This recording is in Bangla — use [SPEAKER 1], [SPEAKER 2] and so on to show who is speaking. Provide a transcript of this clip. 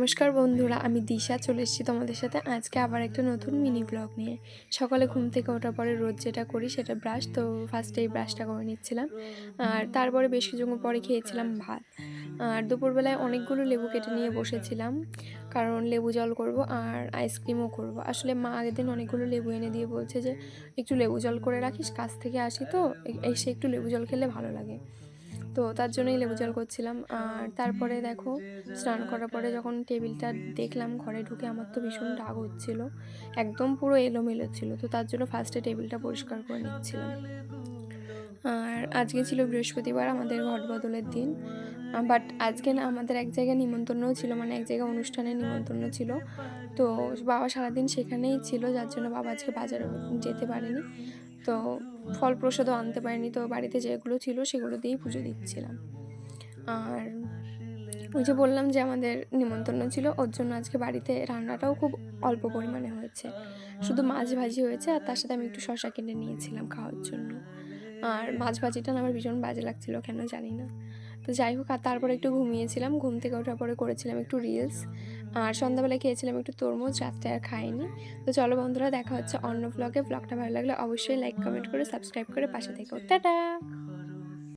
[SPEAKER 1] নমস্কার বন্ধুরা, আমি দিশা চলে এসেছি তোমাদের সাথে আজকে আবার একটা নতুন মিনি ব্লগ নিয়ে। সকালে ঘুম থেকে ওঠার পরে রোজ যেটা করি সেটা ব্রাশ, তো ফার্স্টে এই ব্রাশটা করে নিচ্ছিলাম। আর তারপরে বেশ কিছুক্ষণ পরে খেয়েছিলাম ভাত। আর দুপুরবেলায় অনেকগুলো লেবু কেটে নিয়ে বসেছিলাম, কারণ লেবু জল করব আর আইসক্রিমও করব। আসলে মা আগের দিন অনেকগুলো লেবু এনে দিয়ে বলছে যে একটু লেবু জল করে রাখিস, কাজ থেকে আসি তো এসে একটু লেবু জল খেলে ভালো লাগে। তো তার জন্যই লেবু জল করছিলাম। আর তারপরে দেখো, স্নান করার পরে যখন টেবিলটা দেখলাম ঘরে ঢুকে, আমার তো ভীষণ রাগ হচ্ছিল, একদম পুরো এলোমেলো ছিল। তো তার জন্য ফার্স্টে টেবিলটা পরিষ্কার করে নিচ্ছিলাম। আর আজকে ছিল বৃহস্পতিবার, আমাদের ঘট বদলের দিন। বাট আজকে না, আমাদের এক জায়গায় নিমন্ত্রণও ছিল, মানে এক জায়গায় অনুষ্ঠানের নিমন্ত্রণ ছিল। তো বাবা সারাদিন সেখানেই ছিল, যার জন্য বাবা আজকে বাজারে যেতে পারেনি। তো ফল প্রসাদও আনতে পারিনি, তো বাড়িতে যেগুলো ছিল সেগুলো দিয়েই পুজো দিচ্ছিলাম। আর ওই যে বললাম যে আমাদের নিমন্ত্রণ ছিল, ওর জন্য আজকে বাড়িতে রান্নাটাও খুব অল্প পরিমাণে হয়েছে, শুধু মাছ ভাজি হয়েছে, আর তার সাথে আমি একটু শশা কিনে নিয়েছিলাম খাওয়ার জন্য। আর মাছ ভাজিটা না আমার ভীষণ বাজে লাগছিল, কেন জানি না। তো যাই হোক, আর তারপরে একটু ঘুমিয়েছিলাম, ঘুম থেকে ওঠার পরে করেছিলাম একটু রিলস। আর সন্ধ্যাবেলায় খেয়েছিলাম একটু তরমুজ, রাত্রে আর খাইনি। তো চলো বন্ধুরা, দেখা হচ্ছে অন্য ব্লগে। ব্লগটা ভালো লাগলে অবশ্যই লাইক কমেন্ট করে সাবস্ক্রাইব করে পাশে থেকো। টাটা।